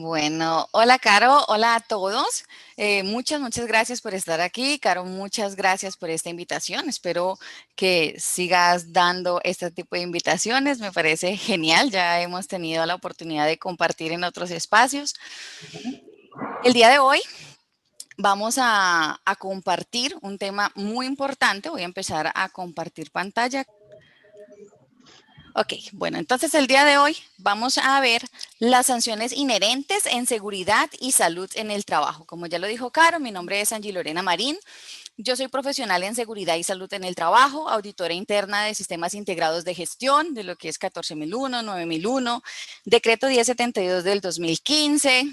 Bueno, hola Caro, hola a todos. Muchas gracias por estar aquí. Caro, muchas gracias por esta invitación. Espero que sigas dando este tipo de invitaciones. Me parece genial. Ya hemos tenido la oportunidad de compartir en otros espacios. El día de hoy vamos a compartir un tema muy importante. Voy a empezar a compartir pantalla. Ok, bueno, entonces el día de hoy vamos a ver las sanciones inherentes en seguridad y salud en el trabajo. Como ya lo dijo Caro, mi nombre es Angie Lorena Marín. Yo soy profesional en seguridad y salud en el trabajo, auditora interna de sistemas integrados de gestión, de lo que es 14001, 9001, decreto 1072 del 2015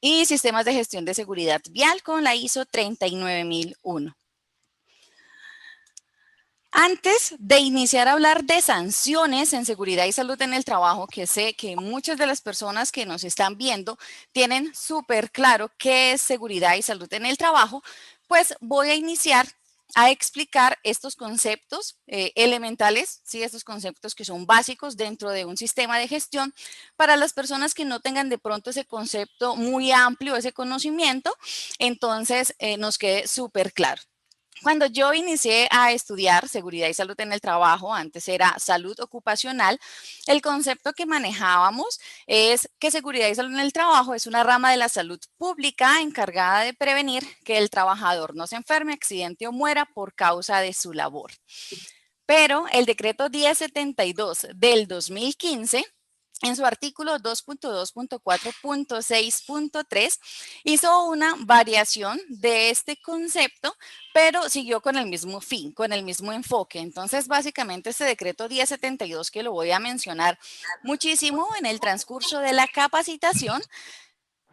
y sistemas de gestión de seguridad vial con la ISO 39001. Antes de iniciar a hablar de sanciones en seguridad y salud en el trabajo, que sé que muchas de las personas que nos están viendo tienen súper claro qué es seguridad y salud en el trabajo, pues voy a iniciar a explicar estos conceptos elementales, ¿sí? Estos conceptos que son básicos dentro de un sistema de gestión para las personas que no tengan de pronto ese concepto muy amplio, ese conocimiento, entonces nos quede súper claro. Cuando yo inicié a estudiar seguridad y salud en el trabajo, antes era salud ocupacional, el concepto que manejábamos es que seguridad y salud en el trabajo es una rama de la salud pública encargada de prevenir que el trabajador no se enferme, accidente o muera por causa de su labor. Pero el decreto 1072 del 2015 en su artículo 2.2.4.6.3 hizo una variación de este concepto, pero siguió con el mismo fin, con el mismo enfoque. Entonces, básicamente, este decreto 1072, que lo voy a mencionar muchísimo en el transcurso de la capacitación,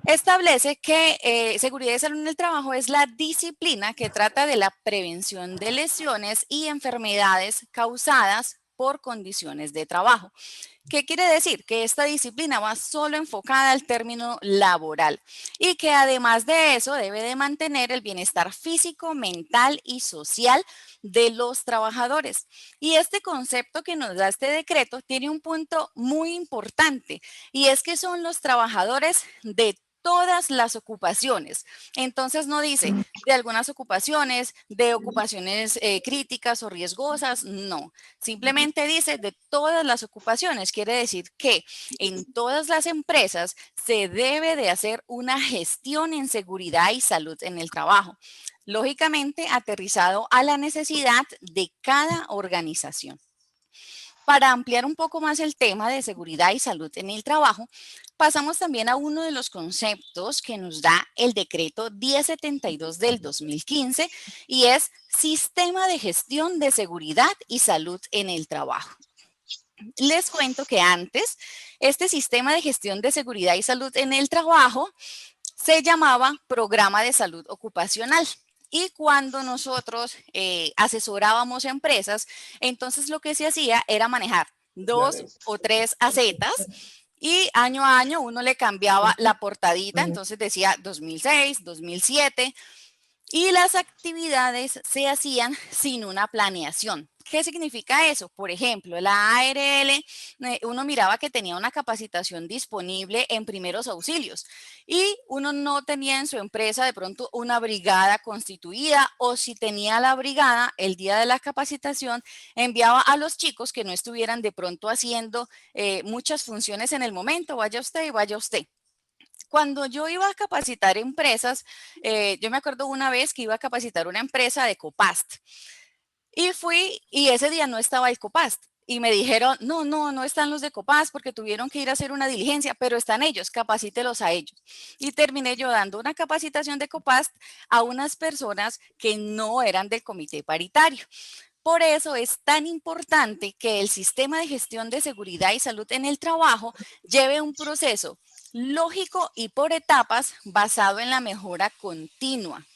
establece que seguridad y salud en el trabajo es la disciplina que trata de la prevención de lesiones y enfermedades causadas por condiciones de trabajo. ¿Qué quiere decir? Que esta disciplina va solo enfocada al término laboral y que además de eso debe de mantener el bienestar físico, mental y social de los trabajadores. Y este concepto que nos da este decreto tiene un punto muy importante y es que son los trabajadores de todas las ocupaciones. Entonces no dice de algunas ocupaciones, de ocupaciones críticas o riesgosas, no. Simplemente dice de todas las ocupaciones. Quiere decir que en todas las empresas se debe de hacer una gestión en seguridad y salud en el trabajo. Lógicamente, aterrizado a la necesidad de cada organización. Para ampliar un poco más el tema de seguridad y salud en el trabajo, pasamos también a uno de los conceptos que nos da el decreto 1072 del 2015 y es Sistema de Gestión de Seguridad y Salud en el Trabajo. Les cuento que antes este sistema de gestión de seguridad y salud en el trabajo se llamaba Programa de Salud Ocupacional. Y cuando nosotros asesorábamos a empresas, entonces lo que se hacía era manejar 2 o 3 acetas y año a año uno le cambiaba la portadita, entonces decía 2006, 2007, y las actividades se hacían sin una planeación. ¿Qué significa eso? Por ejemplo, la ARL, uno miraba que tenía una capacitación disponible en primeros auxilios y uno no tenía en su empresa de pronto una brigada constituida, o si tenía la brigada, el día de la capacitación enviaba a los chicos que no estuvieran de pronto haciendo muchas funciones en el momento, vaya usted y vaya usted. Cuando yo iba a capacitar empresas, yo me acuerdo una vez que iba a capacitar una empresa de Copast y fui y ese día no estaba el Copast. Y me dijeron, no están los de Copast porque tuvieron que ir a hacer una diligencia, pero están ellos, capacítelos a ellos. Y terminé yo dando una capacitación de Copast a unas personas que no eran del comité paritario. Por eso es tan importante que el sistema de gestión de seguridad y salud en el trabajo lleve un proceso lógico y por etapas basado en la mejora continua.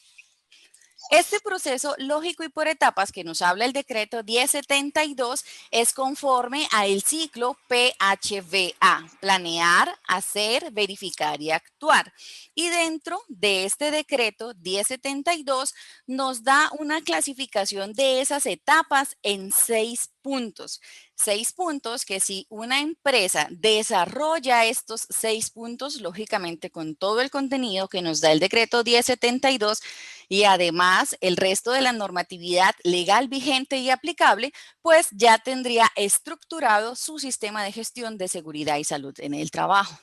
Este proceso lógico y por etapas que nos habla el decreto 1072 es conforme al ciclo PHVA, planear, hacer, verificar y actuar. Y dentro de este decreto 1072 nos da una clasificación de esas etapas en 6 puntos. 6 puntos que si una empresa desarrolla estos 6 puntos, lógicamente con todo el contenido que nos da el decreto 1072 y además el resto de la normatividad legal vigente y aplicable, pues ya tendría estructurado su sistema de gestión de seguridad y salud en el trabajo.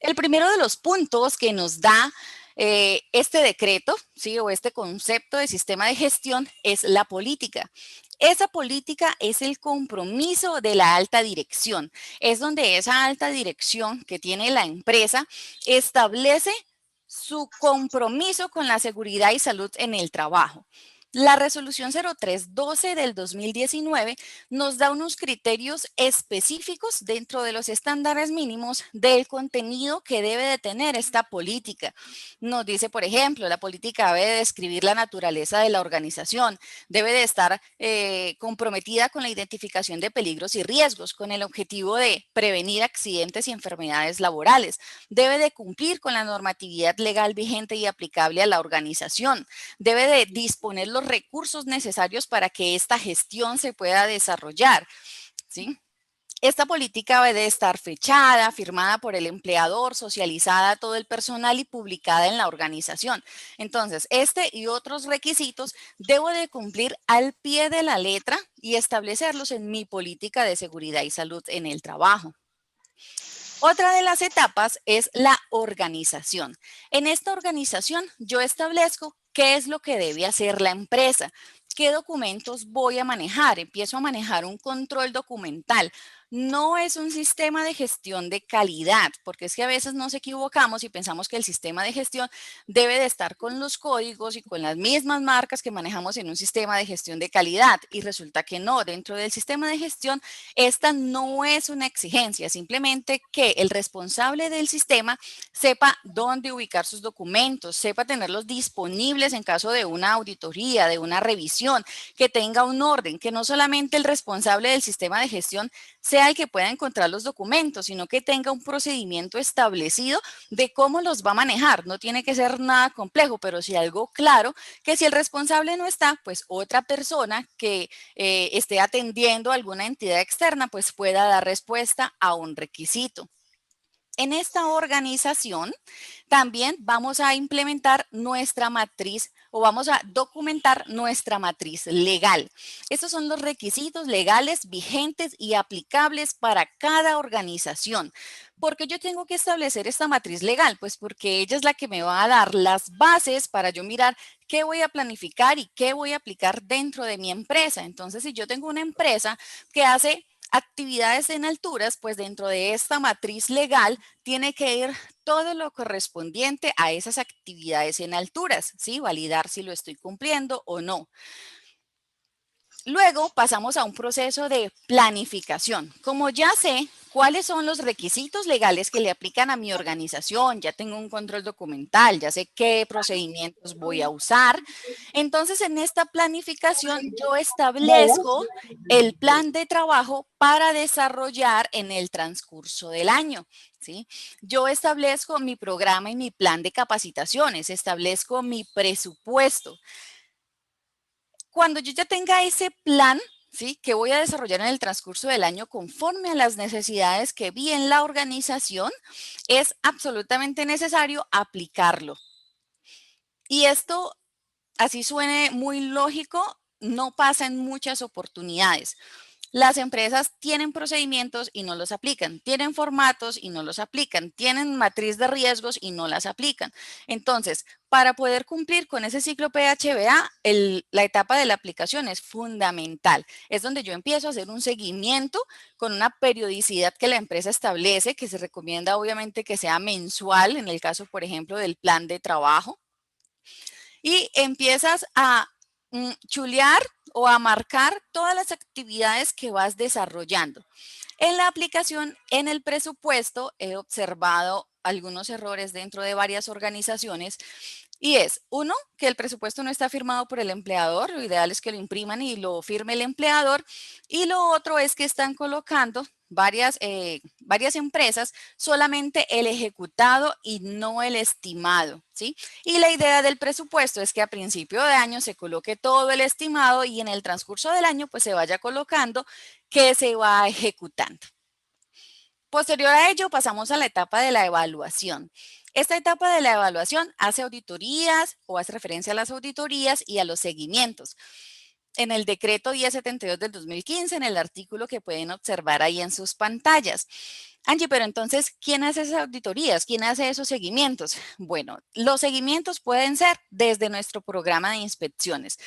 El primero de los puntos que nos da este decreto, ¿sí? O este concepto de sistema de gestión es la política. Esa política es el compromiso de la alta dirección. Es donde esa alta dirección que tiene la empresa establece su compromiso con la seguridad y salud en el trabajo. La resolución 0312 del 2019 nos da unos criterios específicos dentro de los estándares mínimos del contenido que debe de tener esta política. Nos dice, por ejemplo, la política debe de describir la naturaleza de la organización, debe de estar comprometida con la identificación de peligros y riesgos, con el objetivo de prevenir accidentes y enfermedades laborales, debe de cumplir con la normatividad legal vigente y aplicable a la organización, debe de disponer los recursos necesarios para que esta gestión se pueda desarrollar, ¿sí? Esta política debe estar fechada, firmada por el empleador, socializada a todo el personal y publicada en la organización. Entonces, este y otros requisitos debo de cumplir al pie de la letra y establecerlos en mi política de seguridad y salud en el trabajo. Otra de las etapas es la organización. En esta organización yo establezco qué es lo que debe hacer la empresa, qué documentos voy a manejar, empiezo a manejar un control documental. No es un sistema de gestión de calidad, porque es que a veces nos equivocamos y pensamos que el sistema de gestión debe de estar con los códigos y con las mismas marcas que manejamos en un sistema de gestión de calidad y resulta que no, dentro del sistema de gestión esta no es una exigencia, simplemente que el responsable del sistema sepa dónde ubicar sus documentos, sepa tenerlos disponibles en caso de una auditoría, de una revisión, que tenga un orden, que no solamente el responsable del sistema de gestión sea el que pueda encontrar los documentos, sino que tenga un procedimiento establecido de cómo los va a manejar. No tiene que ser nada complejo, pero sí algo claro, que si el responsable no está, pues otra persona que esté atendiendo a alguna entidad externa, pues pueda dar respuesta a un requisito. En esta organización también vamos a implementar nuestra matriz o vamos a documentar nuestra matriz legal. Estos son los requisitos legales vigentes y aplicables para cada organización. ¿Por qué yo tengo que establecer esta matriz legal? Pues porque ella es la que me va a dar las bases para yo mirar qué voy a planificar y qué voy a aplicar dentro de mi empresa. Entonces, si yo tengo una empresa que hace actividades en alturas, pues dentro de esta matriz legal tiene que ir todo lo correspondiente a esas actividades en alturas, ¿sí? Validar si lo estoy cumpliendo o no. Luego pasamos a un proceso de planificación. Como ya sé cuáles son los requisitos legales que le aplican a mi organización, ya tengo un control documental, ya sé qué procedimientos voy a usar, entonces en esta planificación yo establezco el plan de trabajo para desarrollar en el transcurso del año. ¿Sí? Yo establezco mi programa y mi plan de capacitaciones, establezco mi presupuesto. Cuando yo ya tenga ese plan, ¿sí? Que voy a desarrollar en el transcurso del año conforme a las necesidades que vi en la organización, es absolutamente necesario aplicarlo. Y esto, así suene muy lógico, no pasa en muchas oportunidades. Las empresas tienen procedimientos y no los aplican, tienen formatos y no los aplican, tienen matriz de riesgos y no las aplican. Entonces, para poder cumplir con ese ciclo PHBA, la etapa de la aplicación es fundamental. Es donde yo empiezo a hacer un seguimiento con una periodicidad que la empresa establece, que se recomienda obviamente que sea mensual, en el caso, por ejemplo, del plan de trabajo. Y empiezas a chulear o a marcar todas las actividades que vas desarrollando. En la aplicación, en el presupuesto, he observado algunos errores dentro de varias organizaciones y es, uno, que el presupuesto no está firmado por el empleador, lo ideal es que lo impriman y lo firme el empleador, y lo otro es que están colocando varias empresas, solamente el ejecutado y no el estimado, ¿sí? Y la idea del presupuesto es que a principio de año se coloque todo el estimado y en el transcurso del año pues se vaya colocando que se va ejecutando. Posterior a ello, pasamos a la etapa de la evaluación. Esta etapa de la evaluación hace auditorías o hace referencia a las auditorías y a los seguimientos. En el decreto 1072 del 2015, en el artículo que pueden observar ahí en sus pantallas. Angie, pero entonces, ¿quién hace esas auditorías? ¿Quién hace esos seguimientos? Bueno, los seguimientos pueden ser desde nuestro programa de inspecciones,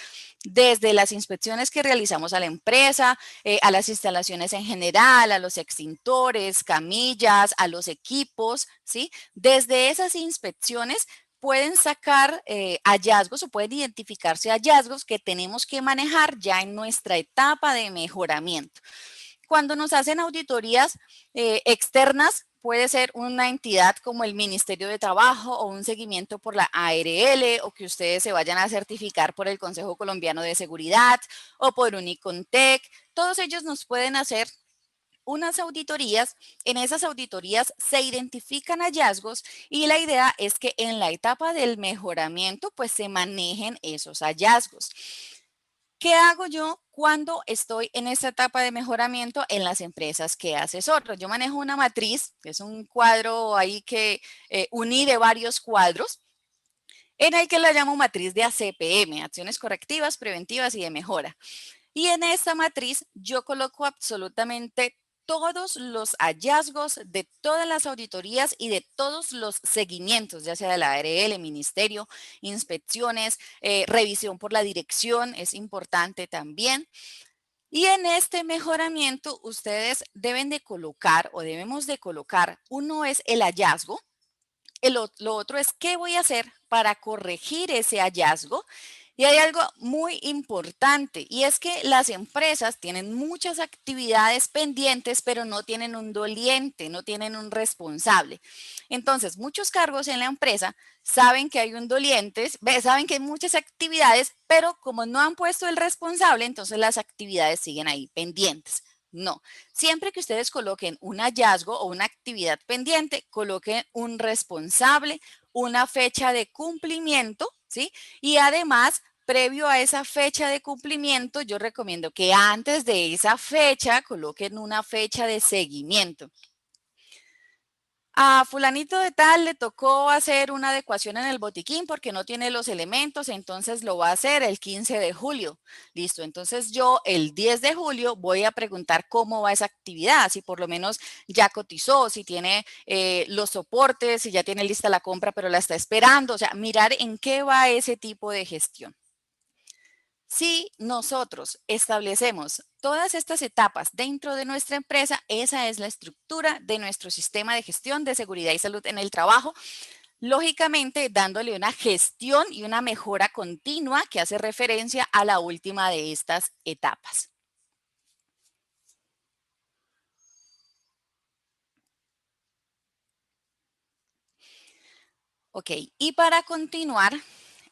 desde las inspecciones que realizamos a la empresa, a las instalaciones en general, a los extintores, camillas, a los equipos, ¿sí? Desde esas inspecciones pueden sacar hallazgos o pueden identificarse hallazgos que tenemos que manejar ya en nuestra etapa de mejoramiento. Cuando nos hacen auditorías externas, puede ser una entidad como el Ministerio de Trabajo o un seguimiento por la ARL o que ustedes se vayan a certificar por el Consejo Colombiano de Seguridad o por Unicontec. Todos ellos nos pueden hacer unas auditorías. En esas auditorías se identifican hallazgos y la idea es que en la etapa del mejoramiento pues se manejen esos hallazgos. ¿Qué hago yo cuando estoy en esta etapa de mejoramiento en las empresas que asesoro? Yo manejo una matriz, que es un cuadro ahí que uní de varios cuadros, en el que la llamo matriz de ACPM, acciones correctivas, preventivas y de mejora. Y en esta matriz yo coloco absolutamente todos los hallazgos de todas las auditorías y de todos los seguimientos, ya sea de la ARL, ministerio, inspecciones, revisión por la dirección, es importante también. Y en este mejoramiento ustedes deben de colocar o debemos de colocar, uno es el hallazgo, lo otro es qué voy a hacer para corregir ese hallazgo. Y hay algo muy importante y es que las empresas tienen muchas actividades pendientes, pero no tienen un doliente, no tienen un responsable. Entonces, muchos cargos en la empresa saben que hay un doliente, saben que hay muchas actividades, pero como no han puesto el responsable, entonces las actividades siguen ahí pendientes. No, siempre que ustedes coloquen un hallazgo o una actividad pendiente, coloquen un responsable, una fecha de cumplimiento, ¿sí? Y además, previo a esa fecha de cumplimiento, yo recomiendo que antes de esa fecha coloquen una fecha de seguimiento. A fulanito de tal le tocó hacer una adecuación en el botiquín porque no tiene los elementos, entonces lo va a hacer el 15 de julio. Listo, entonces yo el 10 de julio voy a preguntar cómo va esa actividad, si por lo menos ya cotizó, si tiene los soportes, si ya tiene lista la compra pero la está esperando, o sea, mirar en qué va ese tipo de gestión. Si nosotros establecemos todas estas etapas dentro de nuestra empresa, esa es la estructura de nuestro sistema de gestión de seguridad y salud en el trabajo, lógicamente dándole una gestión y una mejora continua que hace referencia a la última de estas etapas. Ok, y para continuar,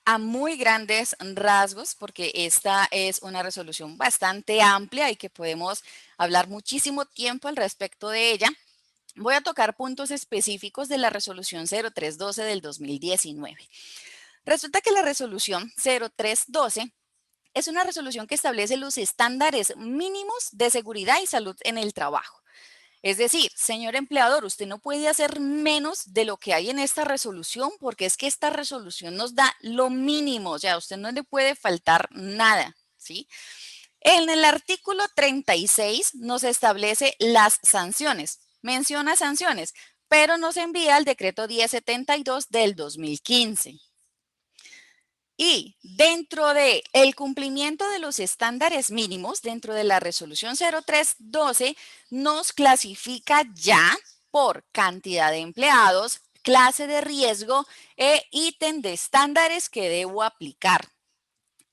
a muy grandes rasgos, porque esta es una resolución bastante amplia y que podemos hablar muchísimo tiempo al respecto de ella. Voy a tocar puntos específicos de la resolución 0312 del 2019. Resulta que la resolución 0312 es una resolución que establece los estándares mínimos de seguridad y salud en el trabajo. Es decir, señor empleador, usted no puede hacer menos de lo que hay en esta resolución porque es que esta resolución nos da lo mínimo, o sea, a usted no le puede faltar nada, ¿sí? En el artículo 36 nos establece las sanciones, menciona sanciones, pero nos envía el decreto 1072 del 2015. Y dentro de el cumplimiento de los estándares mínimos, dentro de la resolución 0312, nos clasifica ya por cantidad de empleados, clase de riesgo e ítem de estándares que debo aplicar.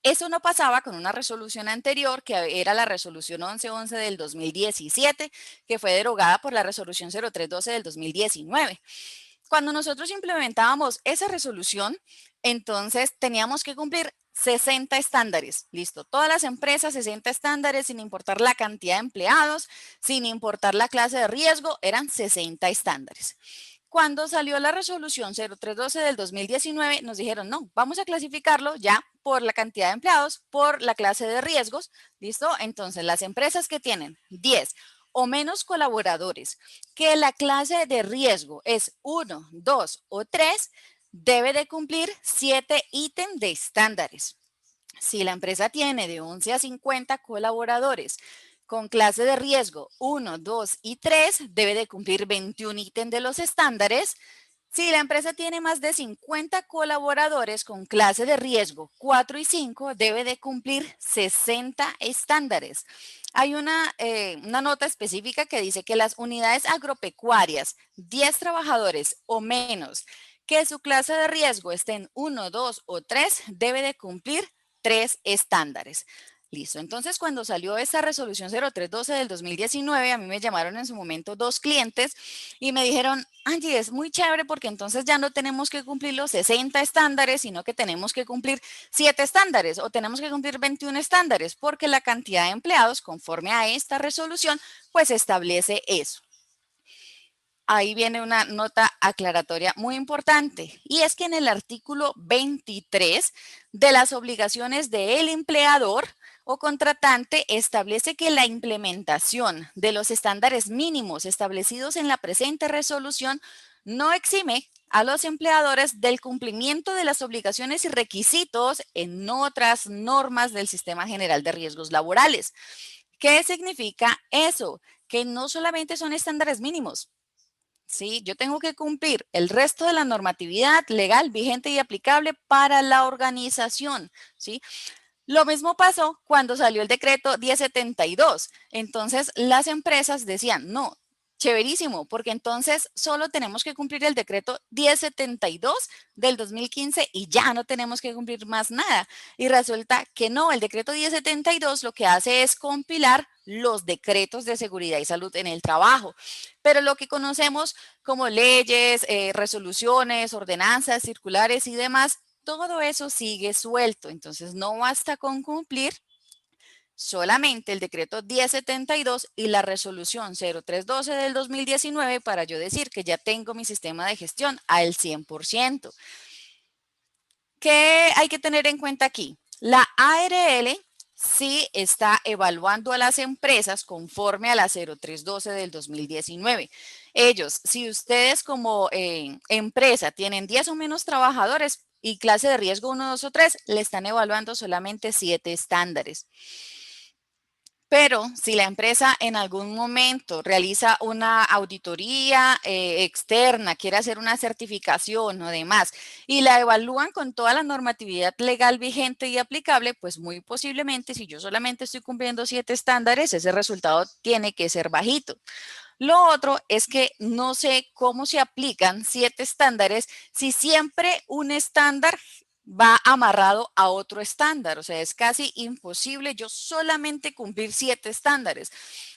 Eso no pasaba con una resolución anterior, que era la resolución 1111 del 2017, que fue derogada por la resolución 0312 del 2019. Cuando nosotros implementábamos esa resolución, entonces teníamos que cumplir 60 estándares. Listo. Todas las empresas, 60 estándares, sin importar la cantidad de empleados, sin importar la clase de riesgo, eran 60 estándares. Cuando salió la resolución 0312 del 2019, nos dijeron, no, vamos a clasificarlo ya por la cantidad de empleados, por la clase de riesgos. ¿Listo? Entonces, las empresas que tienen 10 o menos colaboradores, que la clase de riesgo es 1, 2 o 3, debe de cumplir 7 ítems de estándares. Si la empresa tiene de 11 a 50 colaboradores con clase de riesgo 1, 2 y 3, debe de cumplir 21 ítems de los estándares. Si la empresa tiene más de 50 colaboradores con clase de riesgo 4 y 5, debe de cumplir 60 estándares. Hay una nota específica que dice que las unidades agropecuarias, 10 trabajadores o menos, que su clase de riesgo esté en 1, 2 o 3, debe de cumplir 3 estándares. Listo, entonces cuando salió esta resolución 0312 del 2019, a mí me llamaron en su momento 2 clientes y me dijeron, Angie, es muy chévere porque entonces ya no tenemos que cumplir los 60 estándares, sino que tenemos que cumplir 7 estándares o tenemos que cumplir 21 estándares porque la cantidad de empleados conforme a esta resolución pues establece eso. Ahí viene una nota aclaratoria muy importante y es que en el artículo 23 de las obligaciones del empleador o contratante establece que la implementación de los estándares mínimos establecidos en la presente resolución no exime a los empleadores del cumplimiento de las obligaciones y requisitos en otras normas del Sistema General de Riesgos Laborales. ¿Qué significa eso? Que no solamente son estándares mínimos. Sí, yo tengo que cumplir el resto de la normatividad legal vigente y aplicable para la organización, ¿sí? Lo mismo pasó cuando salió el decreto 1072. Entonces, las empresas decían, no, chéverísimo, porque entonces solo tenemos que cumplir el decreto 1072 del 2015 y ya no tenemos que cumplir más nada. Y resulta que no, el decreto 1072 lo que hace es compilar los decretos de seguridad y salud en el trabajo. Pero lo que conocemos como leyes, resoluciones, ordenanzas, circulares y demás, todo eso sigue suelto. Entonces, no basta con cumplir solamente el decreto 1072 y la resolución 0312 del 2019 para yo decir que ya tengo mi sistema de gestión al 100%. ¿Qué hay que tener en cuenta aquí? La ARL sí está evaluando a las empresas conforme a la 0312 del 2019. Ellos, si ustedes como empresa tienen 10 o menos trabajadores y clase de riesgo 1, 2 o 3, le están evaluando solamente 7 estándares. Pero si la empresa en algún momento realiza una auditoría externa, quiere hacer una certificación o demás, y la evalúan con toda la normatividad legal vigente y aplicable, pues muy posiblemente, si yo solamente estoy cumpliendo 7 estándares, ese resultado tiene que ser bajito. Lo otro es que no sé cómo se aplican 7 estándares si siempre un estándar va amarrado a otro estándar. O sea, es casi imposible yo solamente cumplir 7 estándares.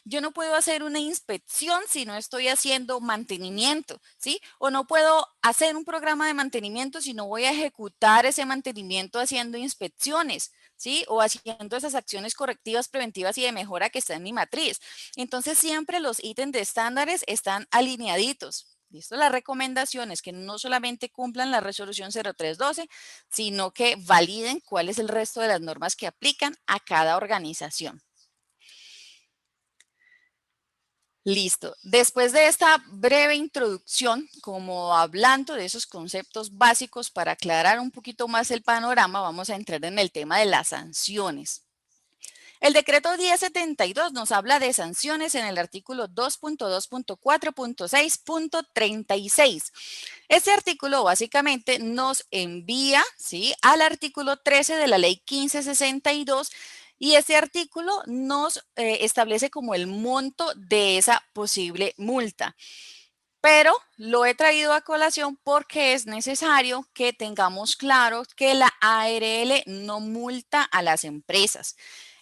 Yo no puedo hacer una inspección si no estoy haciendo mantenimiento, ¿sí? O no puedo hacer un programa de mantenimiento si no voy a ejecutar ese mantenimiento haciendo inspecciones, ¿sí? O haciendo esas acciones correctivas, preventivas y de mejora que está en mi matriz. Entonces, siempre los ítems de estándares están alineaditos. ¿Listo? La recomendación es que no solamente cumplan la resolución 0312, sino que validen cuál es el resto de las normas que aplican a cada organización. Listo. Después de esta breve introducción, como hablando de esos conceptos básicos para aclarar un poquito más el panorama, vamos a entrar en el tema de las sanciones. El decreto 1072 nos habla de sanciones en el artículo 2.2.4.6.36. Este artículo básicamente nos envía, ¿sí?, al artículo 13 de la ley 1562 y este artículo nos establece como el monto de esa posible multa. Pero lo he traído a colación porque es necesario que tengamos claro que la ARL no multa a las empresas.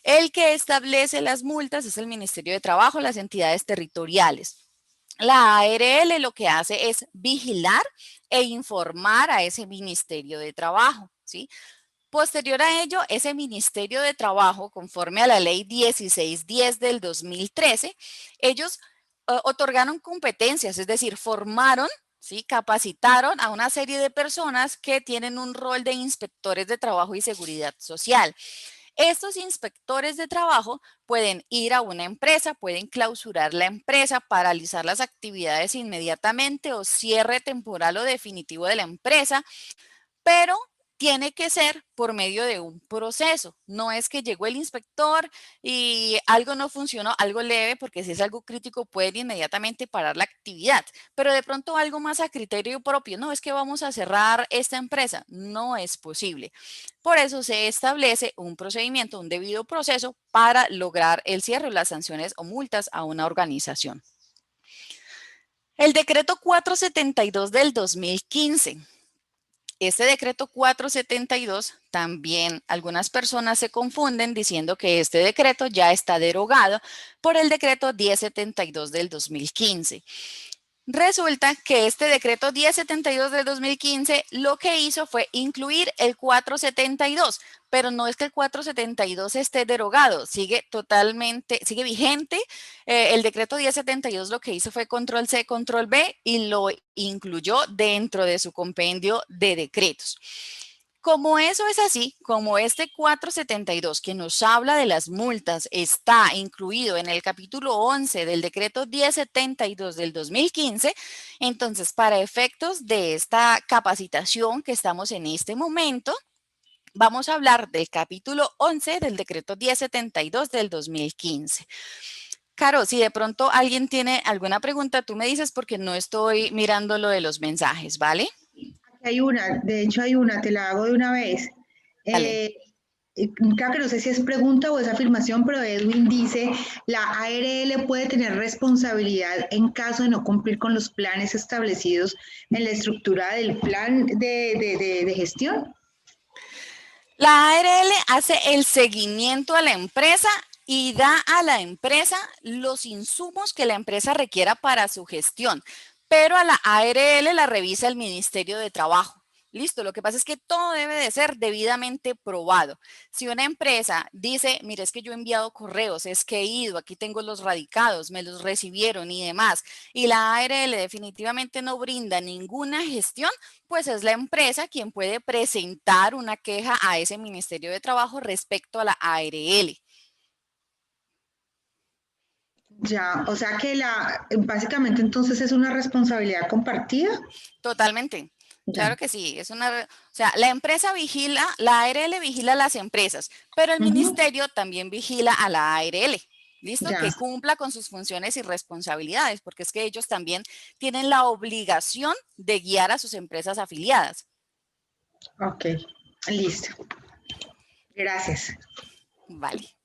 El que establece las multas es el Ministerio de Trabajo, las entidades territoriales. La ARL lo que hace es vigilar e informar a ese Ministerio de Trabajo, ¿sí? Posterior a ello, ese Ministerio de Trabajo, conforme a la ley 1610 del 2013, ellos otorgaron competencias, es decir, formaron, ¿sí?, capacitaron a una serie de personas que tienen un rol de inspectores de trabajo y seguridad social. Estos inspectores de trabajo pueden ir a una empresa, pueden clausurar la empresa, paralizar las actividades inmediatamente o cierre temporal o definitivo de la empresa, pero tiene que ser por medio de un proceso. No es que llegó el inspector y algo no funcionó, algo leve, porque si es algo crítico pueden inmediatamente parar la actividad, pero de pronto algo más a criterio propio. No es que vamos a cerrar esta empresa, no es posible. Por eso se establece un procedimiento, un debido proceso para lograr el cierre o las sanciones o multas a una organización. El decreto 472 del 2015. Este decreto 472 también algunas personas se confunden diciendo que este decreto ya está derogado por el decreto 1072 del 2015. Resulta que este decreto 1072 del 2015 lo que hizo fue incluir el 472, pero no es que el 472 esté derogado, sigue totalmente, sigue vigente. El decreto 1072 lo que hizo fue control C, control V y lo incluyó dentro de su compendio de decretos. Como eso es así, como este 472 que nos habla de las multas está incluido en el capítulo 11 del decreto 1072 del 2015, entonces para efectos de esta capacitación que estamos en este momento, vamos a hablar del capítulo 11 del decreto 1072 del 2015. Caro, si de pronto alguien tiene alguna pregunta, tú me dices porque no estoy mirando lo de los mensajes, ¿vale? Hay una, de hecho hay una, te la hago de una vez. Dale. Eh, Creo que no sé si es pregunta o es afirmación, pero Edwin dice, la ARL puede tener responsabilidad en caso de no cumplir con los planes establecidos en la estructura del plan de gestión. La ARL hace el seguimiento a la empresa y da a la empresa los insumos que la empresa requiera para su gestión, pero a la ARL la revisa el Ministerio de Trabajo. Listo, lo que pasa es que todo debe de ser debidamente probado. Si una empresa dice, mire, es que yo he enviado correos, es que he ido, aquí tengo los radicados, me los recibieron y demás, y la ARL definitivamente no brinda ninguna gestión, pues es la empresa quien puede presentar una queja a ese Ministerio de Trabajo respecto a la ARL. Ya, o sea que básicamente entonces es una responsabilidad compartida. Totalmente. Ya. Claro que sí, o sea, la empresa vigila, la ARL vigila a las empresas, pero el Ujú. ministerio también vigila a la ARL. ¿Listo? Ya, Que cumpla con sus funciones y responsabilidades, porque es que ellos también tienen la obligación de guiar a sus empresas afiliadas. ok, listo. Gracias. Vale.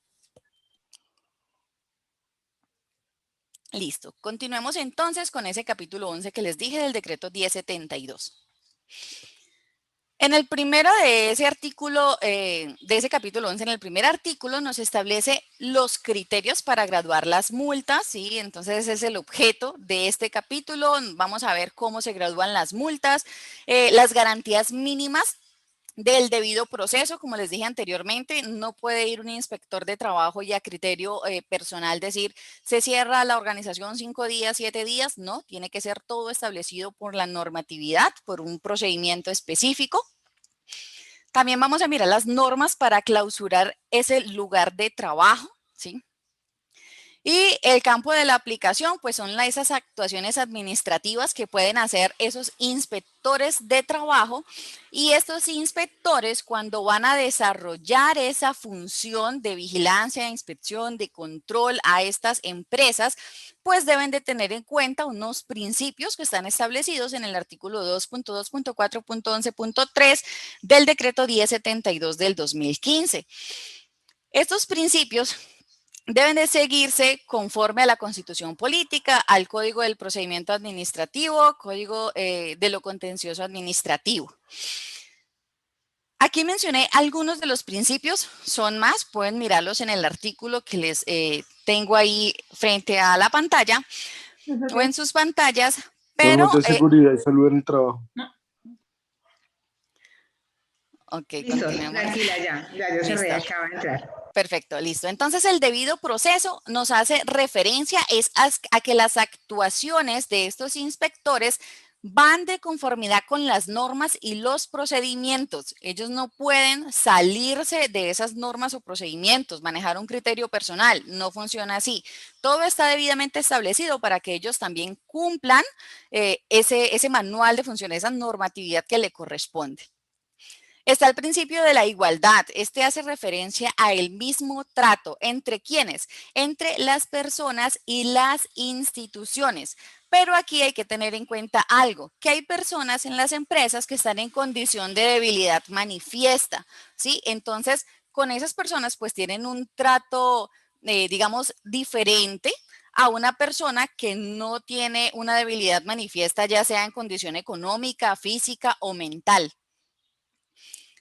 Listo. Continuemos entonces con ese capítulo 11 que les dije del decreto 1072. En el primero de ese artículo, de ese capítulo 11, en el primer artículo nos establece los criterios para graduar las multas, ¿sí? Entonces ese es el objeto de este capítulo. Vamos a ver cómo se gradúan las multas, las garantías mínimas del debido proceso. Como les dije anteriormente, no puede ir un inspector de trabajo y a criterio personal decir, se cierra la organización 5 días, 7 días. No, tiene que ser todo establecido por la normatividad, por un procedimiento específico. También vamos a mirar las normas para clausurar ese lugar de trabajo, ¿sí? Y el campo de la aplicación, pues son esas actuaciones administrativas que pueden hacer esos inspectores de trabajo, y estos inspectores cuando van a desarrollar esa función de vigilancia, de inspección, de control a estas empresas, pues deben de tener en cuenta unos principios que están establecidos en el artículo 2.2.4.11.3 del decreto 1072 del 2015. Estos principios deben de seguirse conforme a la Constitución Política, al Código del Procedimiento Administrativo, Código de lo Contencioso Administrativo. Aquí mencioné algunos de los principios, son más, pueden mirarlos en el artículo que les tengo ahí frente a la pantalla o en sus pantallas, pero Normas de seguridad y salud en el trabajo. Ok, Listo, continuemos. tranquila, ya yo cerré, Listo. acaba de entrar. Perfecto, listo. Entonces, el debido proceso nos hace referencia a que las actuaciones de estos inspectores van de conformidad con las normas y los procedimientos. Ellos no pueden salirse de esas normas o procedimientos, manejar un criterio personal. No funciona así. Todo está debidamente establecido para que ellos también cumplan ese manual de funciones, esa normatividad que le corresponde. Está el principio de la igualdad. Este hace referencia a el mismo trato entre quienes, entre las personas y las instituciones. Pero aquí hay que tener en cuenta algo, que hay personas en las empresas que están en condición de debilidad manifiesta, ¿sí? Entonces, con esas personas pues tienen un trato, digamos, diferente a una persona que no tiene una debilidad manifiesta, ya sea en condición económica, física o mental.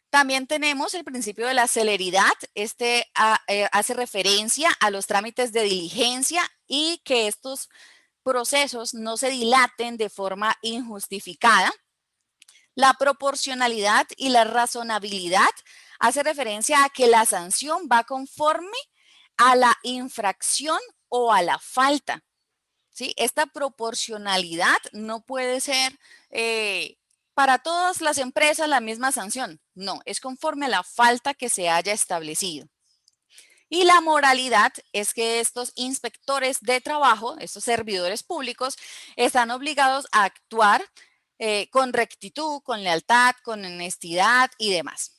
También tenemos el principio de la celeridad. Este hace referencia a los trámites de diligencia y que estos procesos no se dilaten de forma injustificada. La proporcionalidad y la razonabilidad hace referencia a que la sanción va conforme a la infracción o a la falta. ¿Sí? Esta proporcionalidad no puede ser para todas las empresas la misma sanción. No, es conforme a la falta que se haya establecido. Y la moralidad es que estos inspectores de trabajo, estos servidores públicos, están obligados a actuar con rectitud, con lealtad, con honestidad y demás.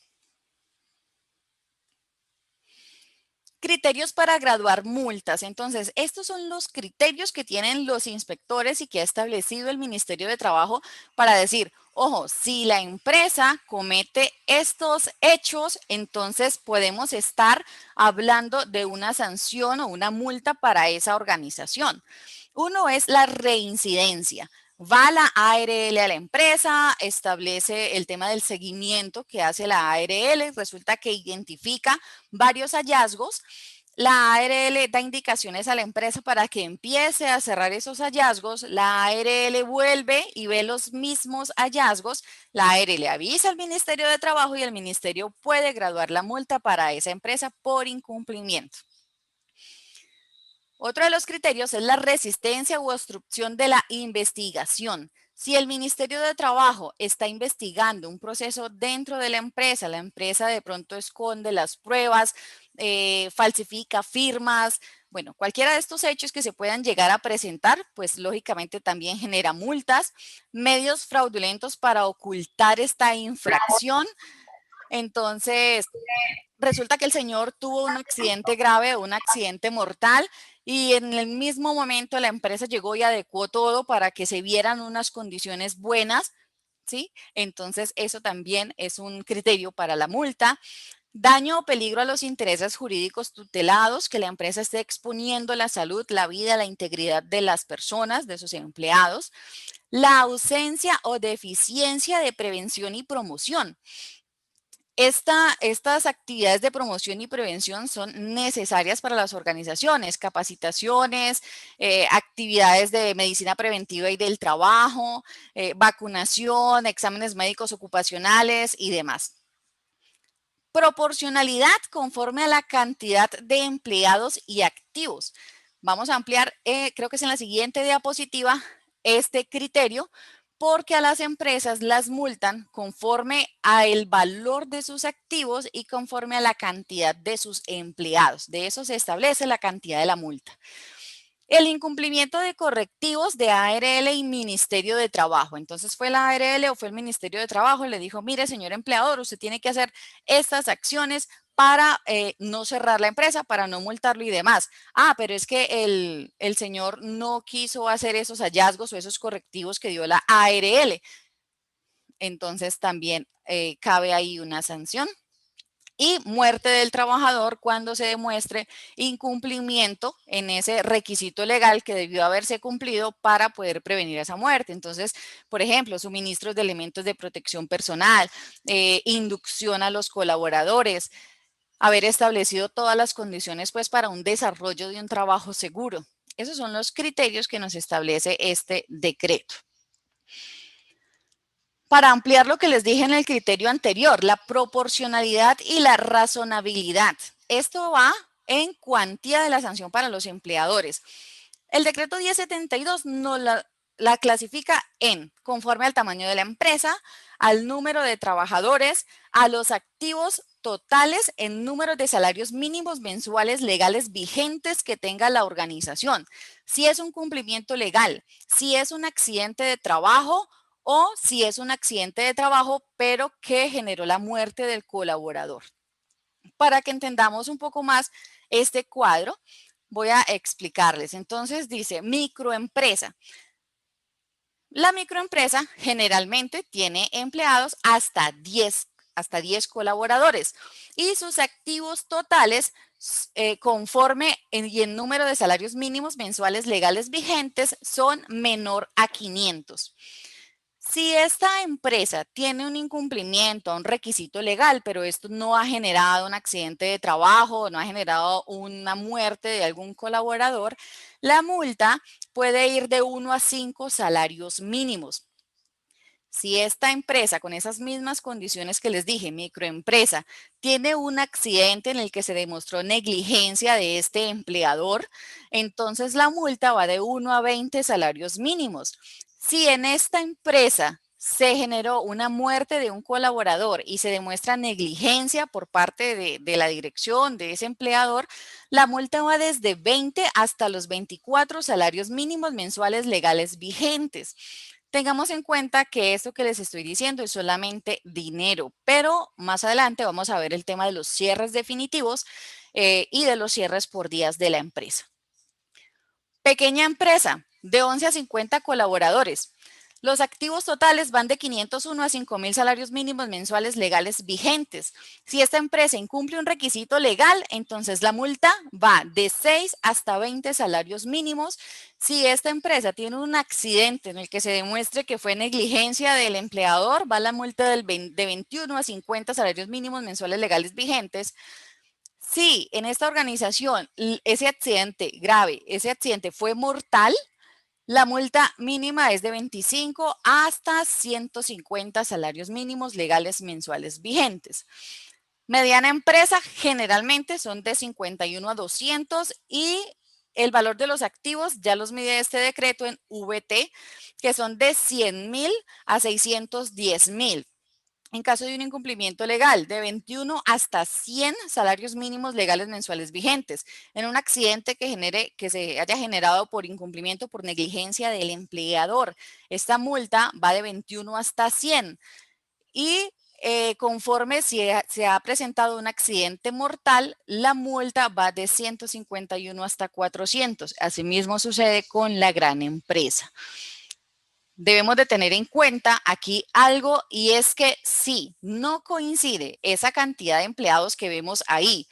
Criterios para graduar multas. Entonces, estos son los criterios que tienen los inspectores y que ha establecido el Ministerio de Trabajo para decir, ojo, si la empresa comete estos hechos, entonces podemos estar hablando de una sanción o una multa para esa organización. Uno es la reincidencia. Va la ARL a la empresa, establece el tema del seguimiento que hace la ARL, resulta que identifica varios hallazgos. La ARL da indicaciones a la empresa para que empiece a cerrar esos hallazgos. La ARL vuelve y ve los mismos hallazgos. La ARL avisa al Ministerio de Trabajo y el Ministerio puede graduar la multa para esa empresa por incumplimiento. Otro de los criterios es la resistencia u obstrucción de la investigación. Si el Ministerio de Trabajo está investigando un proceso dentro de la empresa de pronto esconde las pruebas, falsifica firmas, bueno, cualquiera de estos hechos que se puedan llegar a presentar, pues lógicamente también genera multas, medios fraudulentos para ocultar esta infracción. Entonces, resulta que el señor tuvo un accidente grave, un accidente mortal, y en el mismo momento la empresa llegó y adecuó todo para que se vieran unas condiciones buenas, ¿sí? Entonces, eso también es un criterio para la multa. Daño o peligro a los intereses jurídicos tutelados, que la empresa esté exponiendo la salud, la vida, la integridad de las personas, de sus empleados. La ausencia o deficiencia de prevención y promoción. Estas actividades de promoción y prevención son necesarias para las organizaciones, capacitaciones, actividades de medicina preventiva y del trabajo, vacunación, exámenes médicos ocupacionales y demás. Proporcionalidad conforme a la cantidad de empleados y activos. Vamos a ampliar, creo que es en la siguiente diapositiva, este criterio, porque a las empresas las multan conforme a el valor de sus activos y conforme a la cantidad de sus empleados. De eso se establece la cantidad de la multa. El incumplimiento de correctivos de ARL y Ministerio de Trabajo. Entonces fue la ARL o fue el Ministerio de Trabajo, le dijo, mire, señor empleador, usted tiene que hacer estas acciones para no cerrar la empresa, para no multarlo y demás. Ah, pero es que el señor no quiso hacer esos hallazgos o esos correctivos que dio la ARL. Entonces también cabe ahí una sanción. Y muerte del trabajador cuando se demuestre incumplimiento en ese requisito legal que debió haberse cumplido para poder prevenir esa muerte. Entonces, por ejemplo, suministros de elementos de protección personal, inducción a los colaboradores, haber establecido todas las condiciones pues para un desarrollo de un trabajo seguro. Esos son los criterios que nos establece este decreto. Para ampliar lo que les dije en el criterio anterior, la proporcionalidad y la razonabilidad. Esto va en cuantía de la sanción para los empleadores. El decreto 1072 nos la clasifica en conforme al tamaño de la empresa, al número de trabajadores, a los activos totales en números de salarios mínimos mensuales legales vigentes que tenga la organización. Si es un cumplimiento legal, si es un accidente de trabajo o si es un accidente de trabajo, pero que generó la muerte del colaborador. Para que entendamos un poco más este cuadro, voy a explicarles. Entonces dice microempresa. La microempresa generalmente tiene empleados hasta 10 colaboradores y sus activos totales conforme y en número de salarios mínimos mensuales legales vigentes son menor a 500. Si esta empresa tiene un incumplimiento, un requisito legal, pero esto no ha generado un accidente de trabajo, no ha generado una muerte de algún colaborador, la multa puede ir de 1 a 5 salarios mínimos. Si esta empresa, con esas mismas condiciones que les dije, microempresa, tiene un accidente en el que se demostró negligencia de este empleador, entonces la multa va de 1 a 20 salarios mínimos. Si en esta empresa se generó una muerte de un colaborador y se demuestra negligencia por parte de la dirección de ese empleador, la multa va desde 20 hasta los 24 salarios mínimos mensuales legales vigentes. Tengamos en cuenta que esto que les estoy diciendo es solamente dinero, pero más adelante vamos a ver el tema de los cierres definitivos y de los cierres por días de la empresa. Pequeña empresa, de 11 a 50 colaboradores. Los activos totales van de 501 a 5,000 salarios mínimos mensuales legales vigentes. Si esta empresa incumple un requisito legal, entonces la multa va de 6 hasta 20 salarios mínimos. Si esta empresa tiene un accidente en el que se demuestre que fue negligencia del empleador, va la multa de 21 a 50 salarios mínimos mensuales legales vigentes. Si en esta organización ese accidente grave, ese accidente fue mortal, la multa mínima es de 25 hasta 150 salarios mínimos legales mensuales vigentes. Mediana empresa generalmente son de 51 a 200 y el valor de los activos ya los mide este decreto en VT, que son de 100,000 a 610,000. En caso de un incumplimiento legal, de 21 hasta 100 salarios mínimos legales mensuales vigentes. En un accidente que se haya generado por incumplimiento, por negligencia del empleador, esta multa va de 21 hasta 100. Y conforme se ha presentado un accidente mortal, la multa va de 151 hasta 400. Asimismo sucede con la gran empresa. Debemos de tener en cuenta aquí algo y es que si no coincide esa cantidad de empleados que vemos ahí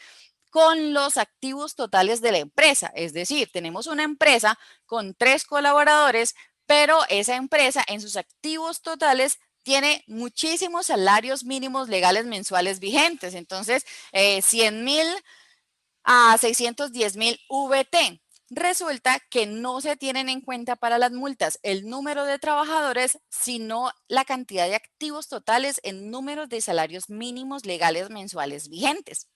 con los activos totales de la empresa, es decir, tenemos una empresa con 3 colaboradores, pero esa empresa en sus activos totales tiene muchísimos salarios mínimos legales mensuales vigentes, entonces 100,000 a 610,000 VT. Resulta que no se tienen en cuenta para las multas el número de trabajadores, sino la cantidad de activos totales en números de salarios mínimos legales mensuales vigentes.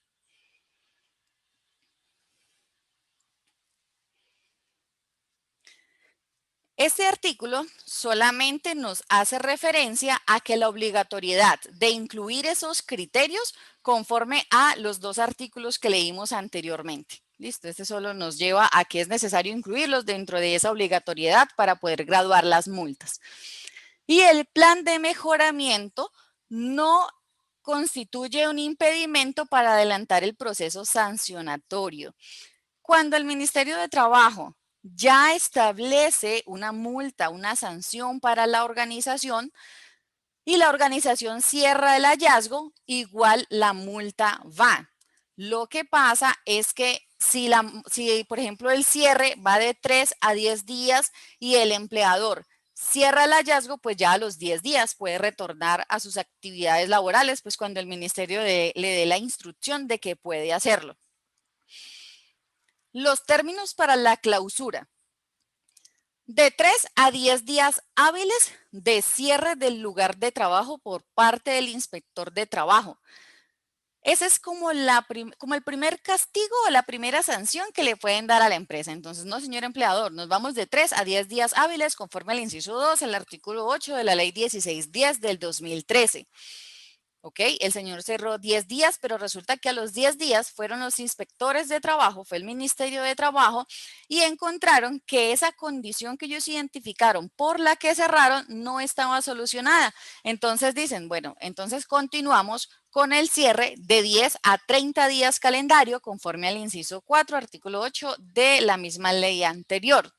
Este artículo solamente nos hace referencia a que la obligatoriedad de incluir esos criterios conforme a los 2 artículos que leímos anteriormente. Listo, este solo nos lleva a que es necesario incluirlos dentro de esa obligatoriedad para poder graduar las multas. Y el plan de mejoramiento no constituye un impedimento para adelantar el proceso sancionatorio. Cuando el Ministerio de Trabajo ya establece una multa, una sanción para la organización y la organización cierra el hallazgo, igual la multa va. Lo que pasa es que si por ejemplo, el cierre va de 3 a 10 días y el empleador cierra el hallazgo, pues ya a los 10 días puede retornar a sus actividades laborales, pues cuando el ministerio le dé la instrucción de que puede hacerlo. Los términos para la clausura. De 3 a 10 días hábiles de cierre del lugar de trabajo por parte del inspector de trabajo. Ese es como, como el primer castigo o la primera sanción que le pueden dar a la empresa. Entonces, no, señor empleador, nos vamos de 3 a 10 días hábiles conforme al inciso 2, el artículo 8 de la ley 1610 del 2013. ¿Ok? El señor cerró 10 días, pero resulta que a los 10 días fueron los inspectores de trabajo, fue el Ministerio de Trabajo, y encontraron que esa condición que ellos identificaron por la que cerraron no estaba solucionada. Entonces dicen, bueno, entonces continuamos con el cierre de 10 a 30 días calendario conforme al inciso 4, artículo 8 de la misma ley anterior.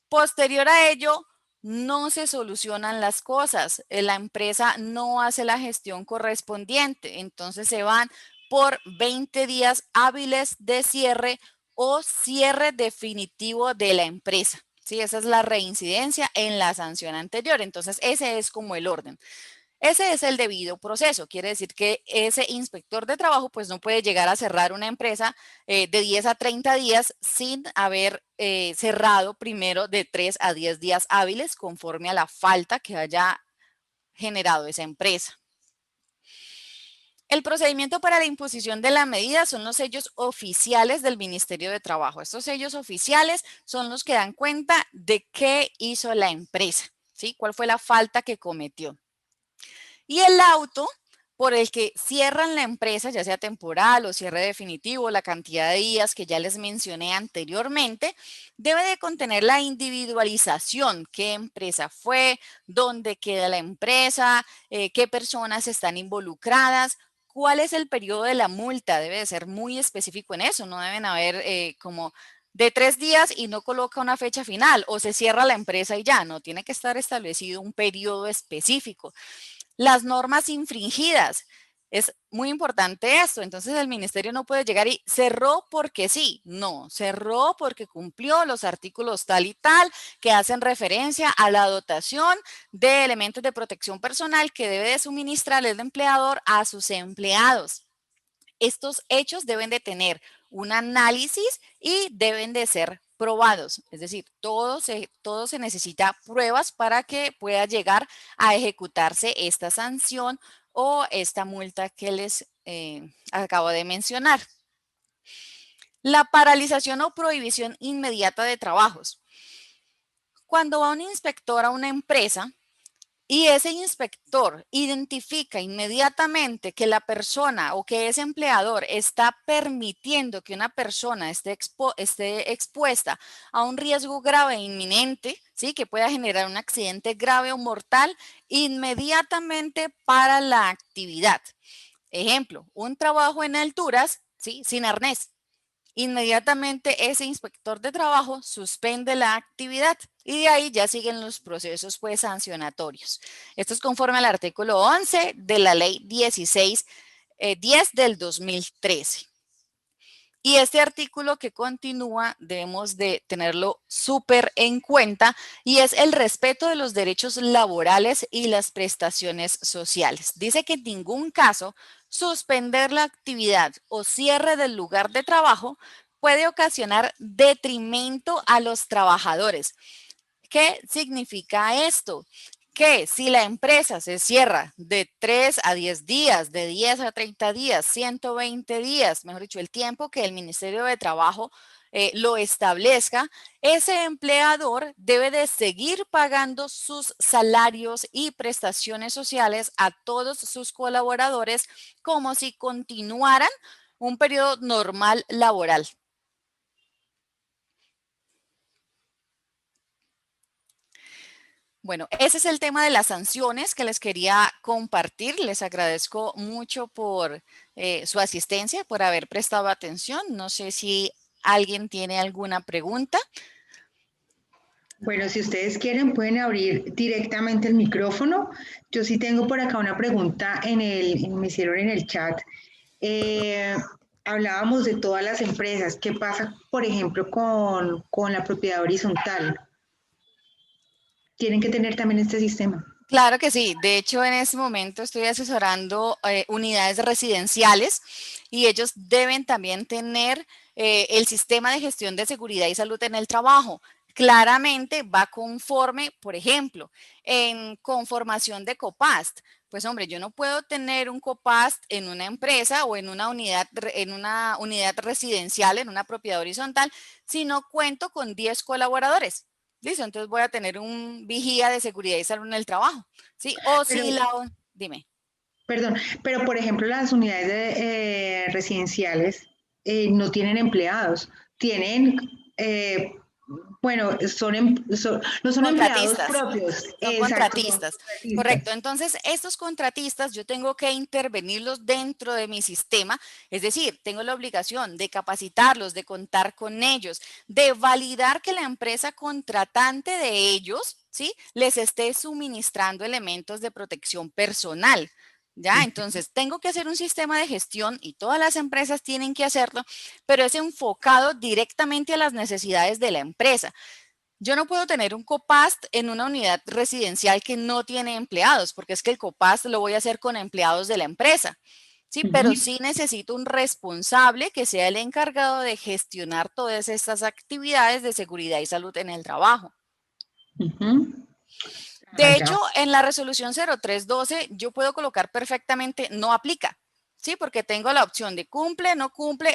Posterior a ello, no se solucionan las cosas, la empresa no hace la gestión correspondiente, entonces se van por 20 días hábiles de cierre o cierre definitivo de la empresa. Sí, esa es la reincidencia en la sanción anterior, entonces ese es como el orden. Ese es el debido proceso, quiere decir que ese inspector de trabajo pues no puede llegar a cerrar una empresa de 10 a 30 días sin haber cerrado primero de 3 a 10 días hábiles conforme a la falta que haya generado esa empresa. El procedimiento para la imposición de la medida son los sellos oficiales del Ministerio de Trabajo. Estos sellos oficiales son los que dan cuenta de qué hizo la empresa, ¿sí? ¿Cuál fue la falta que cometió? Y el auto por el que cierran la empresa, ya sea temporal o cierre definitivo, la cantidad de días que ya les mencioné anteriormente, debe de contener la individualización, qué empresa fue, dónde queda la empresa, qué personas están involucradas, cuál es el periodo de la multa, debe de ser muy específico en eso, no deben haber como de 3 días y no coloca una fecha final o se cierra la empresa y ya, no, tiene que estar establecido un periodo específico. Las normas infringidas. Es muy importante esto. Entonces el ministerio no puede llegar y cerró porque sí. No, cerró porque cumplió los artículos tal y tal que hacen referencia a la dotación de elementos de protección personal que debe de suministrar el empleador a sus empleados. Estos hechos deben de tener un análisis y deben de ser probados. Es decir, todo se necesita pruebas para que pueda llegar a ejecutarse esta sanción o esta multa que les acabo de mencionar. La paralización o prohibición inmediata de trabajos. Cuando va un inspector a una empresa, y ese inspector identifica inmediatamente que la persona o que ese empleador está permitiendo que una persona esté expuesta a un riesgo grave e inminente, ¿sí? Que pueda generar un accidente grave o mortal, inmediatamente para la actividad. Ejemplo, un trabajo en alturas, ¿sí? Sin arnés. Inmediatamente ese inspector de trabajo suspende la actividad y de ahí ya siguen los procesos pues sancionatorios. Esto es conforme al artículo 11 de la ley 10 del 2013. Y este artículo que continúa debemos de tenerlo súper en cuenta y es el respeto de los derechos laborales y las prestaciones sociales. Dice que en ningún caso suspender la actividad o cierre del lugar de trabajo puede ocasionar detrimento a los trabajadores. ¿Qué significa esto? Que si la empresa se cierra de 3 a 10 días, de 10 a 30 días, 120 días, mejor dicho, el tiempo que el Ministerio de Trabajo lo establezca, ese empleador debe de seguir pagando sus salarios y prestaciones sociales a todos sus colaboradores como si continuaran un periodo normal laboral. Bueno, ese es el tema de las sanciones que les quería compartir. Les agradezco mucho por su asistencia, por haber prestado atención. No sé si alguien tiene alguna pregunta. Bueno, si ustedes quieren, pueden abrir directamente el micrófono. Yo sí tengo por acá una pregunta me hicieron en el chat. Eh, Hablábamos de todas las empresas. ¿Qué pasa, por ejemplo, con la propiedad horizontal? Tienen que tener también este sistema. Claro que sí. De hecho, en este momento estoy asesorando unidades residenciales y ellos deben también tener el sistema de gestión de seguridad y salud en el trabajo. claramente va conforme, por ejemplo, en conformación de COPAST. Pues hombre, yo no puedo tener un COPAST en una empresa o en una unidad residencial, en una propiedad horizontal, si no cuento con 10 colaboradores. ¿Listo? Entonces voy a tener un vigía de seguridad y salud en el trabajo. ¿Sí? O Pero, si la... Dime. perdón, pero por ejemplo las unidades residenciales no tienen empleados, tienen, bueno, no son empleados Contratistas, propios, son exacto, son contratistas, correcto. contratistas. Entonces, estos contratistas yo tengo que intervenirlos dentro de mi sistema, es decir, tengo la obligación de capacitarlos, de contar con ellos, de validar que la empresa contratante de ellos, ¿sí? Les esté suministrando elementos de protección personal. ¿Ya? Entonces, tengo que hacer un sistema de gestión y todas las empresas tienen que hacerlo, pero es enfocado directamente a las necesidades de la empresa. Yo no puedo tener un COPAST en una unidad residencial que no tiene empleados, porque es que el COPAST lo voy a hacer con empleados de la empresa, ¿sí? Pero Ujú, sí necesito un responsable que sea el encargado de gestionar todas estas actividades de seguridad y salud en el trabajo. ujú. Ah, De hecho, ya. en la resolución 0312 yo puedo colocar perfectamente no aplica, ¿sí? Porque tengo la opción de cumple,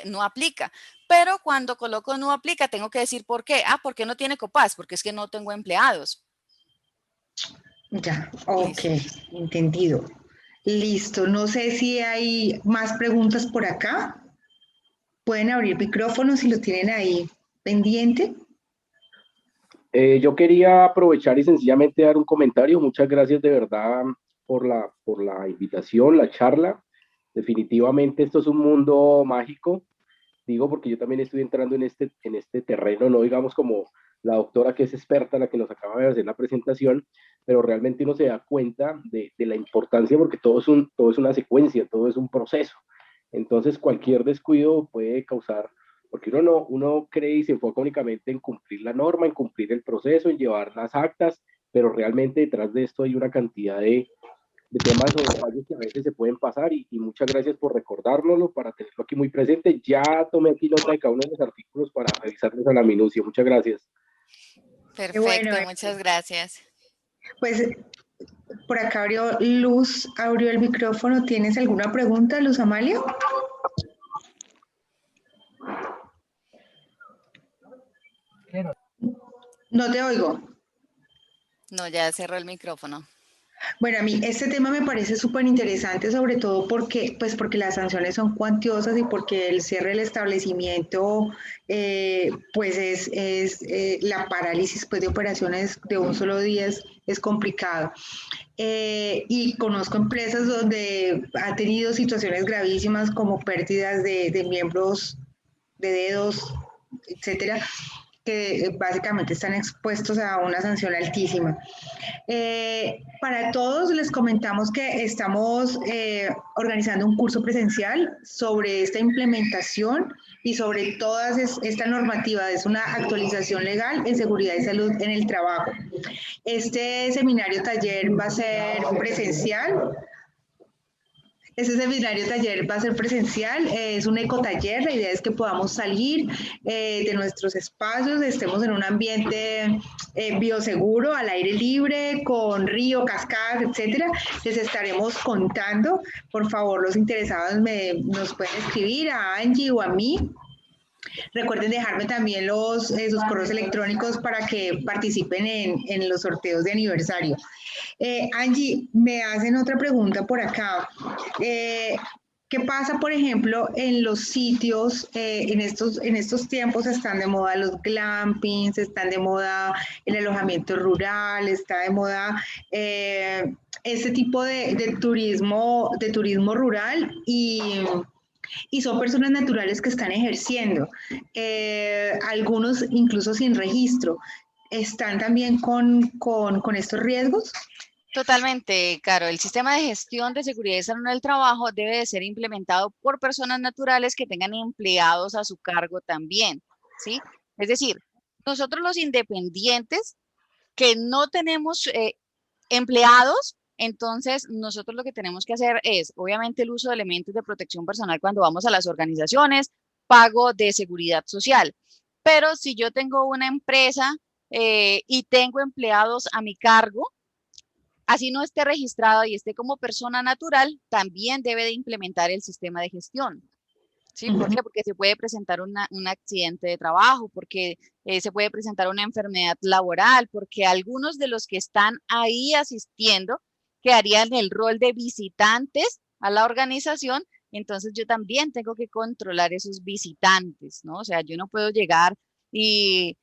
no aplica. Pero cuando coloco no aplica, tengo que decir por qué. Ah, ¿por qué no tiene COPAS? Porque es que no tengo empleados. Ya, ok, Listo. entendido. Listo, no sé si hay más preguntas por acá. Pueden abrir micrófonos si lo tienen ahí pendiente. Yo quería aprovechar y sencillamente dar un comentario. Muchas gracias de verdad por la invitación, la charla. Definitivamente esto es un mundo mágico, digo porque yo también estoy entrando en este terreno, no digamos como la doctora que es experta, la que nos acaba de hacer la presentación, pero realmente uno se da cuenta de la importancia porque todo es una secuencia, todo es un proceso. Entonces cualquier descuido puede causar, porque uno cree y se enfoca únicamente en cumplir la norma, en cumplir el proceso, en llevar las actas, pero realmente detrás de esto hay una cantidad de temas o detalles que a veces se pueden pasar y muchas gracias por recordárnoslo para tenerlo aquí muy presente. Ya tomé aquí nota de cada uno de los artículos para revisarlos a la minucia. Muchas gracias. Qué bueno, Perfecto, muchas gracias. pues por acá abrió Luz, abrió el micrófono. ¿Tienes alguna pregunta, Luz Amalia? No te oigo. No, ya cerró el micrófono. Bueno, a mí este tema me parece súper interesante, sobre todo porque, pues porque las sanciones son cuantiosas y porque el cierre del establecimiento, pues la parálisis pues, de operaciones de un solo día es complicado. Y conozco empresas donde ha tenido situaciones gravísimas como pérdidas de miembros, de dedos, etcétera, que básicamente están expuestos a una sanción altísima. Para todos les comentamos que estamos organizando un curso presencial sobre esta implementación y sobre toda esta normativa. Es una actualización legal en seguridad y salud en el trabajo. Este seminario taller va a ser presencial. Este seminario taller va a ser presencial, es un ecotaller, la idea es que podamos salir de nuestros espacios, estemos en un ambiente bioseguro, al aire libre, con río, cascadas, etcétera. Les estaremos contando, por favor, los interesados nos pueden escribir a Angie o a mí. Recuerden dejarme también sus correos electrónicos para que participen en los sorteos de aniversario. Angie, me hacen otra pregunta por acá. ¿Qué pasa, por ejemplo, en los sitios, en estos tiempos están de moda los glampings, están de moda el alojamiento rural, está de moda este tipo de turismo rural y son personas naturales que están ejerciendo, algunos incluso sin registro. ¿Están también con estos riesgos? Totalmente, Caro. El sistema de gestión de seguridad y salud en el trabajo debe de ser implementado por personas naturales que tengan empleados a su cargo también, ¿sí? Es decir, nosotros los independientes que no tenemos empleados, entonces nosotros lo que tenemos que hacer es, obviamente, el uso de elementos de protección personal cuando vamos a las organizaciones, pago de seguridad social. Pero si yo tengo una empresa y tengo empleados a mi cargo, así no esté registrado y esté como persona natural, también debe de implementar el sistema de gestión. ¿Sí? ¿Por qué? Porque se puede presentar un accidente de trabajo, porque se puede presentar una enfermedad laboral, porque algunos de los que están ahí asistiendo quedarían en el rol de visitantes a la organización, entonces yo también tengo que controlar esos visitantes, ¿no? O sea, yo no puedo llegar y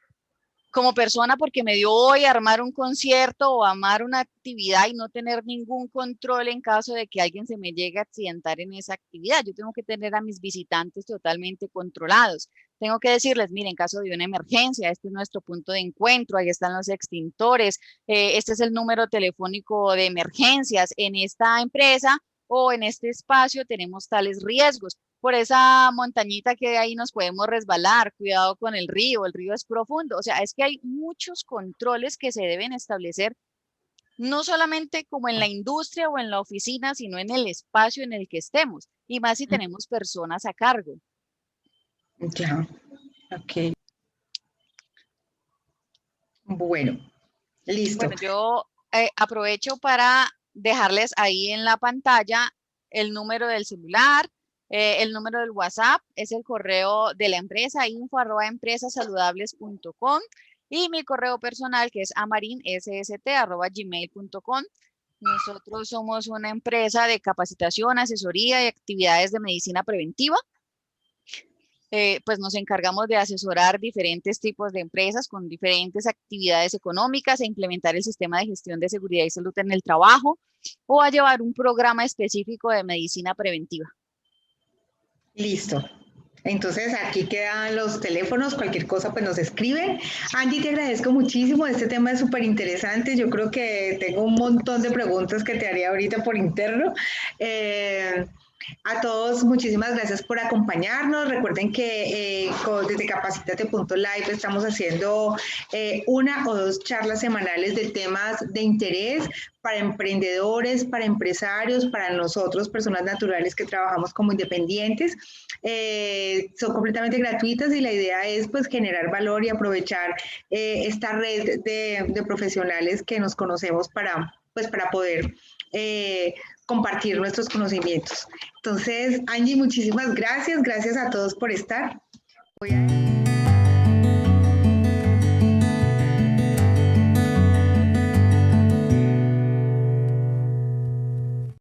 como persona porque me dio hoy armar un concierto o armar una actividad y no tener ningún control en caso de que alguien se me llegue a accidentar en esa actividad. Yo tengo que tener a mis visitantes totalmente controlados. Tengo que decirles, mire, en caso de una emergencia, este es nuestro punto de encuentro, ahí están los extintores, este es el número telefónico de emergencias. En esta empresa o en este espacio tenemos tales riesgos. Por esa montañita que ahí nos podemos resbalar, cuidado con el río es profundo. O sea, es que hay muchos controles que se deben establecer, no solamente como en la industria o en la oficina, sino en el espacio en el que estemos, y más si tenemos personas a cargo. Ya, ok. Bueno, listo. Bueno, yo aprovecho para dejarles ahí en la pantalla el número del celular, el número del WhatsApp, es el correo de la empresa, info@empresasaludables.com, y mi correo personal, que es amarinsst@gmail.com. Nosotros somos una empresa de capacitación, asesoría y actividades de medicina preventiva. Pues nos encargamos de asesorar diferentes tipos de empresas con diferentes actividades económicas e implementar el sistema de gestión de seguridad y salud en el trabajo, o a llevar un programa específico de medicina preventiva. Listo. Entonces aquí quedan los teléfonos, cualquier cosa pues nos escriben. Angie, te agradezco muchísimo, este tema es súper interesante, yo creo que tengo un montón de preguntas que te haría ahorita por interno. A todos, muchísimas gracias por acompañarnos. Recuerden que desde Capacitate.live estamos haciendo una o dos charlas semanales de temas de interés para emprendedores, para empresarios, para nosotros, personas naturales que trabajamos como independientes. Son completamente gratuitas y la idea es pues generar valor y aprovechar esta red de profesionales que nos conocemos para poder compartir nuestros conocimientos. Entonces, Angie, muchísimas gracias. Gracias a todos por estar. Voy a...